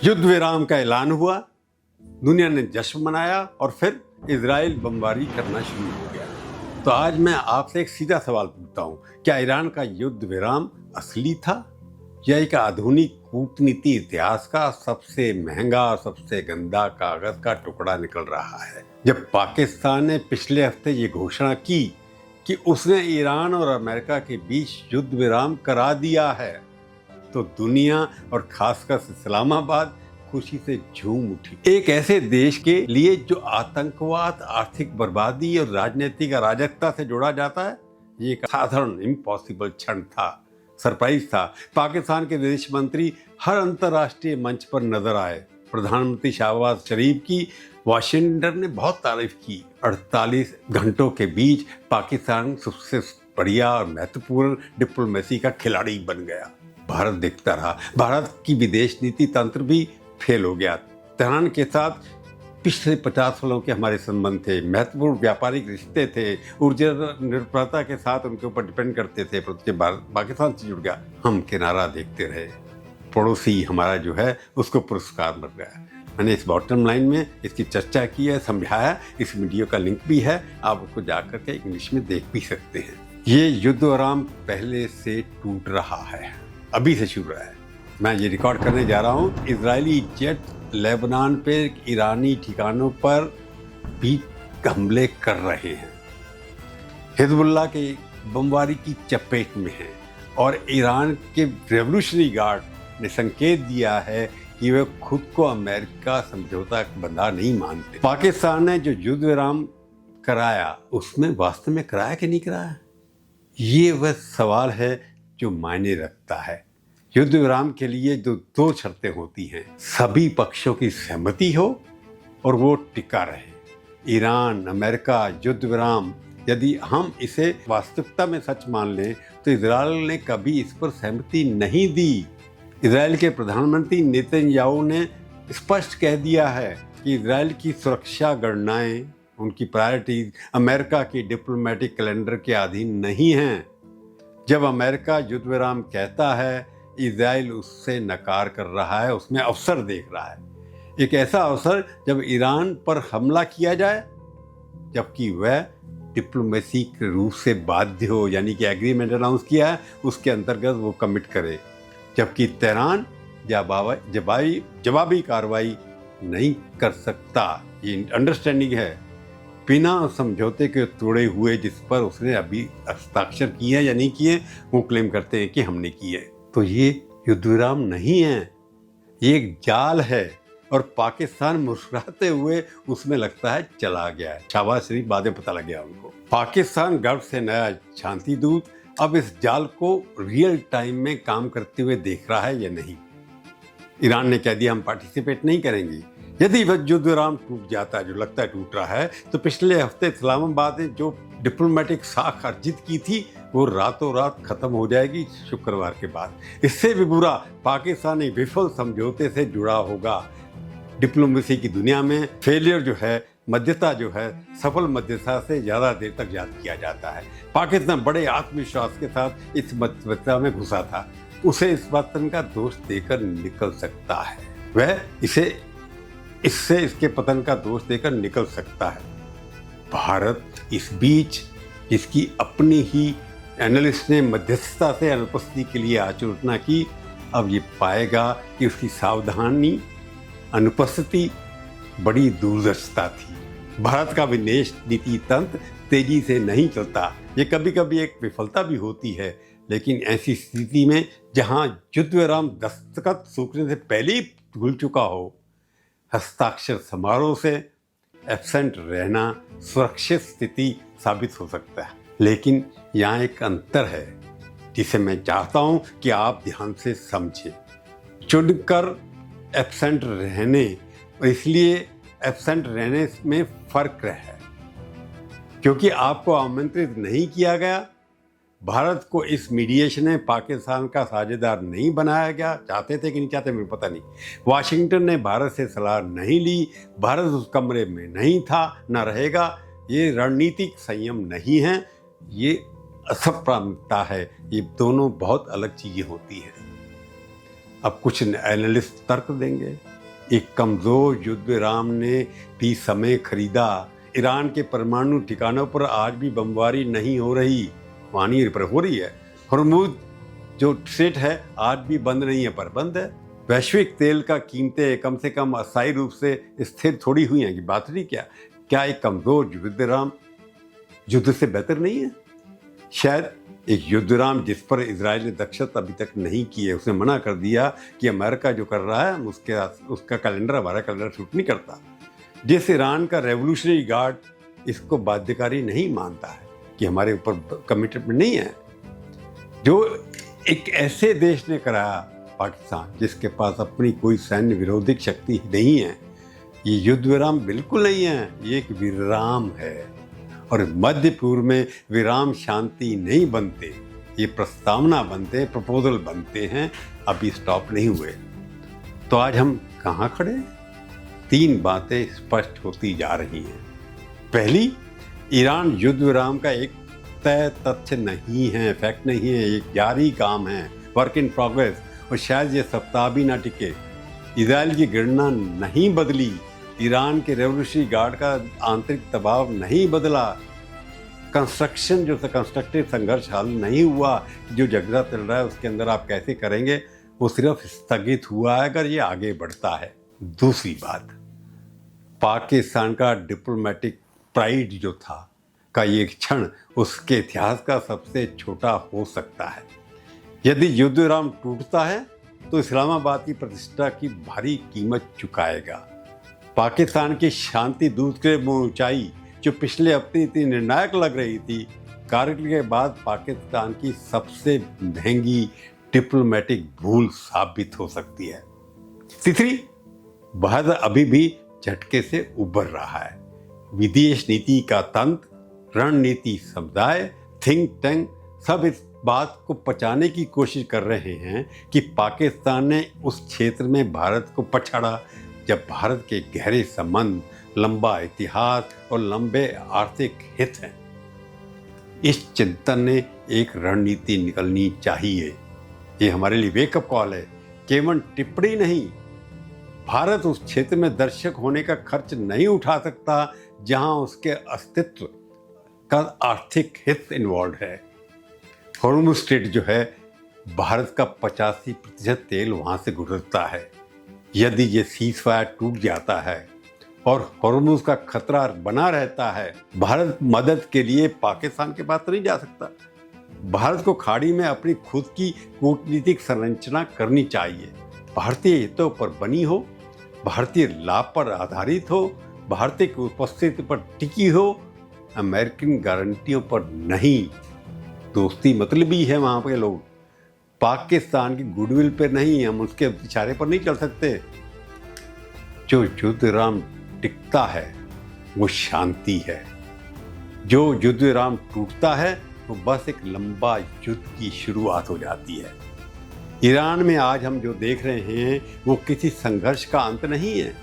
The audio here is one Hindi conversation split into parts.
युद्ध विराम का ऐलान हुआ, दुनिया ने जश्न मनाया और फिर इजराइल बमबारी करना शुरू हो गया। तो आज मैं आपसे एक सीधा सवाल पूछता हूँ, क्या ईरान का युद्ध विराम असली था या एक आधुनिक कूटनीति इतिहास का सबसे महंगा और सबसे गंदा कागज का टुकड़ा निकल रहा है? जब पाकिस्तान ने पिछले हफ्ते ये घोषणा की कि उसने ईरान और अमेरिका के बीच युद्ध विराम करा दिया है, तो दुनिया और खासकर इस्लामाबाद खुशी से झूम उठी। एक ऐसे देश के लिए जो आतंकवाद, आर्थिक बर्बादी और राजनीतिक अराजकता से जोड़ा जाता है, ये एक साधारण इम्पॉसिबल क्षण था, सरप्राइज था। पाकिस्तान के विदेश मंत्री हर अंतर्राष्ट्रीय मंच पर नजर आए। प्रधानमंत्री शहबाज शरीफ की वाशिंगटन ने बहुत तारीफ की। 48 घंटों के बीच पाकिस्तान सबसे बढ़िया और महत्वपूर्ण डिप्लोमेसी का खिलाड़ी बन गया। भारत देखता रहा। भारत की विदेश नीति तंत्र भी फेल हो गया। तेहरान के साथ पिछले 50 सालों के हमारे संबंध थे, महत्वपूर्ण व्यापारिक रिश्ते थे, ऊर्जा निर्भरता के साथ उनके ऊपर डिपेंड करते थे, पर पाकिस्तान से जुड़ गया। हम किनारा देखते रहे, पड़ोसी हमारा जो है उसको पुरस्कार मिल गया। मैंने इस बॉटम लाइन में इसकी चर्चा की है, समझाया। इस वीडियो का लिंक भी है, आप उसको जाकर के इंग्लिश में देख भी सकते हैं। ये युद्ध विराम पहले से टूट रहा है, अभी से शुरू है। मैं ये रिकॉर्ड करने जा रहा हूँ। इजरायली जेट लेबनान पे ईरानी ठिकानों पर भी हमले कर रहे हैं, हिजबुल्लाह के बमबारी की चपेट में है और ईरान के रेवोल्यूशनरी गार्ड ने संकेत दिया है कि वे खुद को अमेरिका समझौता बंधा नहीं मानते। पाकिस्तान ने जो युद्ध विराम कराया, उसमें वास्तव में कराया कि नहीं कराया, ये वह सवाल है जो मायने रखता है। युद्ध विराम के लिए जो दो शर्तें होती हैं, सभी पक्षों की सहमति हो और वो टिका रहे। ईरान, अमेरिका, युद्ध विराम, यदि हम इसे वास्तविकता में सच मान लें तो इजराइल ने कभी इस पर सहमति नहीं दी। इजराइल के प्रधानमंत्री नेतन्याहू ने स्पष्ट कह दिया है कि इजराइल की सुरक्षा गणनाएं, उनकी प्रायोरिटीज अमेरिका की डिप्लोमेटिक कैलेंडर के अधीन नहीं हैं। जब अमेरिका युद्ध विराम कहता है, इजराइल उससे नकार कर रहा है, उसमें अवसर देख रहा है, एक ऐसा अवसर जब ईरान पर हमला किया जाए, जबकि वह डिप्लोमेसी के रूप से बाध्य हो, यानी कि एग्रीमेंट अनाउंस किया है, उसके अंतर्गत वो कमिट करे, जबकि तेहरान जवाबी कार्रवाई नहीं कर सकता। ये अंडरस्टैंडिंग है, बिना समझौते के तोड़े हुए, जिस पर उसने अभी हस्ताक्षर किए हैं या नहीं किए, वो क्लेम करते हैं कि हमने किए। तो ये युद्ध विराम नहीं है, ये एक जाल है और पाकिस्तान मुस्कुराते हुए उसमें लगता है चला गया है। शहबाज शरीफ बाद में पता लग गया उनको। पाकिस्तान गर्व से नया शांति दूत अब इस जाल को रियल टाइम में काम करते हुए देख रहा है या नहीं। ईरान ने कह दिया हम पार्टिसिपेट नहीं करेंगे। यदि वह युद्ध विराम टूट जाता है, जो लगता है टूट रहा है, तो पिछले हफ्ते इस्लामाबाद ने जो डिप्लोमेटिक साख अर्जित की थी, वो रातों रात खत्म हो जाएगी शुक्रवार के बाद। इससे भी बुरा पाकिस्तान एक विफल समझौते से जुड़ा होगा। डिप्लोमेसी की दुनिया में फेलियर जो है, मध्यता जो है, सफल मध्यता से ज़्यादा देर तक याद किया जाता है। पाकिस्तान बड़े आत्मविश्वास के साथ इस मध्यता में घुसा था, उसे इस बात का दोष देकर निकल सकता है, वह इसके पतन का दोष देकर निकल सकता है। भारत इस बीच, जिसकी अपनी ही एनालिस्ट ने मध्यस्थता से अनुपस्थिति के लिए आलोचना की, अब ये पाएगा कि उसकी सावधानी, अनुपस्थिति बड़ी दूरदर्शिता थी। भारत का विदेश नीति तंत्र तेजी से नहीं चलता, ये कभी कभी एक विफलता भी होती है, लेकिन ऐसी स्थिति में जहां युद्ध विराम दस्तखत सूखने से पहले ही भूल चुका हो, हस्ताक्षर समारोह से एब्सेंट रहना सुरक्षित स्थिति साबित हो सकता है। लेकिन यहाँ एक अंतर है जिसे मैं चाहता हूँ कि आप ध्यान से समझें। चुनकर एब्सेंट रहने और इसलिए एब्सेंट रहने में फर्क है, क्योंकि आपको आमंत्रित नहीं किया गया। भारत को इस मीडिएशन में पाकिस्तान का साझेदार नहीं बनाया गया। चाहते थे कि नहीं चाहते मुझे पता नहीं। वाशिंगटन ने भारत से सलाह नहीं ली, भारत उस कमरे में नहीं था, न रहेगा। ये रणनीतिक संयम नहीं है, ये असप्रामाणिकता है। ये दोनों बहुत अलग चीज़ें होती हैं। अब कुछ एनालिस्ट तर्क देंगे एक कमज़ोर युद्ध विराम ने भी समय खरीदा। ईरान के परमाणु ठिकानों पर आज भी बमबारी नहीं हो रही, पानी पर हो रही है। हॉर्मुज़ जो स्ट्रेट है आज भी बंद नहीं है, पर बंद है। वैश्विक तेल का कीमतें कम से कम अस्थायी रूप से स्थिर थोड़ी हुई हैं कि बात नहीं। क्या एक कमज़ोर युद्ध विराम युद्ध से बेहतर नहीं है? शायद एक युद्ध विराम जिस पर इजराइल ने दक्षता अभी तक नहीं की है। उसने मना कर दिया कि अमेरिका जो कर रहा है उसका कैलेंडर हमारा कैलेंडर सूट नहीं करता। जिस ईरान का रेवोल्यूशनरी गार्ड इसको बाध्यकारी नहीं मानता है कि हमारे ऊपर कमिटमेंट नहीं है, जो एक ऐसे देश ने कराया पाकिस्तान जिसके पास अपनी कोई सैन्य विरोधी शक्ति नहीं है। ये युद्ध विराम बिल्कुल नहीं है, ये एक विराम है। और मध्य पूर्व में विराम शांति नहीं बनते, ये प्रस्तावना बनते हैं, प्रपोजल बनते हैं, अभी स्टॉप नहीं हुए। तो आज हम कहाँ खड़े हैं? 3 बातें स्पष्ट होती जा रही हैं। पहली, ईरान युद्ध विराम का एक तय तथ्य नहीं है, फैक्ट नहीं है, एक जारी काम है, वर्क इन प्रोग्रेस, और शायद ये सप्ताह भी ना टिके। इजराइल की गणना नहीं बदली, ईरान के रेवोल्यूशनरी गार्ड का आंतरिक दबाव नहीं बदला, कंस्ट्रक्शन जो कंस्ट्रक्टिव संघर्ष हल नहीं हुआ। जो झगड़ा चल रहा है उसके अंदर आप कैसे करेंगे, वो सिर्फ स्थगित हुआ है अगर ये आगे बढ़ता है। दूसरी बात, पाकिस्तान का डिप्लोमेटिक प्राइड जो था का ये क्षण उसके इतिहास का सबसे छोटा हो सकता है। यदि युद्ध विराम टूटता है तो इस्लामाबाद की प्रतिष्ठा की भारी कीमत चुकाएगा। पाकिस्तान की शांति दूत के ऊंचाई जो पिछले हफ्ते इतनी निर्णायक लग रही थी, कारगिल के बाद पाकिस्तान की सबसे महंगी डिप्लोमेटिक भूल साबित हो सकती है। तीसरी, भारत अभी भी झटके से उबर रहा है। विदेश नीति का तंत्र, रणनीति समुदाय, थिंक टैंक सब इस बात को पचाने की कोशिश कर रहे हैं कि पाकिस्तान ने उस क्षेत्र में भारत को पछाड़ा जब भारत के गहरे संबंध, लंबा इतिहास और लंबे आर्थिक हित हैं। इस चिंतन ने एक रणनीति निकलनी चाहिए। ये हमारे लिए वेकअप कॉल है, केवल टिप्पणी नहीं। भारत उस क्षेत्र में दर्शक होने का खर्च नहीं उठा सकता जहां उसके अस्तित्व का आर्थिक हित इन्वॉल्व है। हॉर्मुज़ स्ट्रेट जो है, भारत का 85% तेल वहां से गुजरता है। यदि ये सीज़फायर टूट जाता है और हॉर्मुज़ का खतरा बना रहता है, भारत मदद के लिए पाकिस्तान के पास नहीं जा सकता। भारत को खाड़ी में अपनी खुद की कूटनीतिक संरचना करनी चाहिए, भारतीय हितों पर बनी हो, भारतीय लाभ पर आधारित हो, भारतीय की उपस्थिति पर टिकी हो, अमेरिकन गारंटियों पर नहीं। दोस्ती मतलबी है वहाँ के लोग, पाकिस्तान की गुडविल पे नहीं, हम उसके इशारे पर नहीं चल सकते। जो युद्ध विराम टिकता है वो शांति है, जो युद्ध विराम टूटता है वो बस एक लंबा युद्ध की शुरुआत हो जाती है। ईरान में आज हम जो देख रहे हैं वो किसी संघर्ष का अंत नहीं है,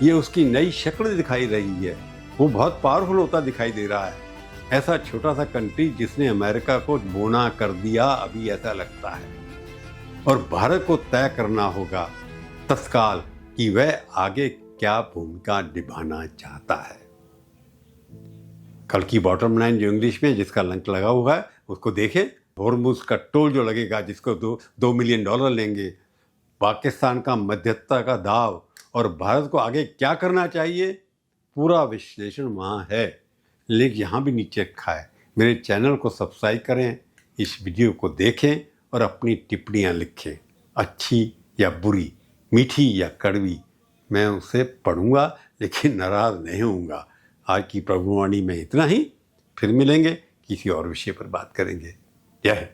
ये उसकी नई शक्ल दिखाई रही है। वो बहुत पावरफुल होता दिखाई दे रहा है। ऐसा छोटा सा कंट्री जिसने अमेरिका को बोना कर दिया, अभी ऐसा लगता है। और भारत को तय करना होगा तत्काल कि वह आगे क्या भूमिका निभाना चाहता है। कल की बॉटम लाइन जो इंग्लिश में जिसका लिंक लगा हुआ है उसको देखें। हॉर्मुज़ का टोल जो लगेगा, जिसको $2 मिलियन लेंगे, पाकिस्तान का मध्यस्थता का दाव और भारत को आगे क्या करना चाहिए, पूरा विश्लेषण वहाँ है। लिंक यहाँ भी नीचे रखा है। मेरे चैनल को सब्सक्राइब करें, इस वीडियो को देखें और अपनी टिप्पणियाँ लिखें, अच्छी या बुरी, मीठी या कड़वी। मैं उसे पढ़ूंगा लेकिन नाराज़ नहीं होऊंगा। आज की प्रभुवाणी में इतना ही, फिर मिलेंगे, किसी और विषय पर बात करेंगे। जय हिंद।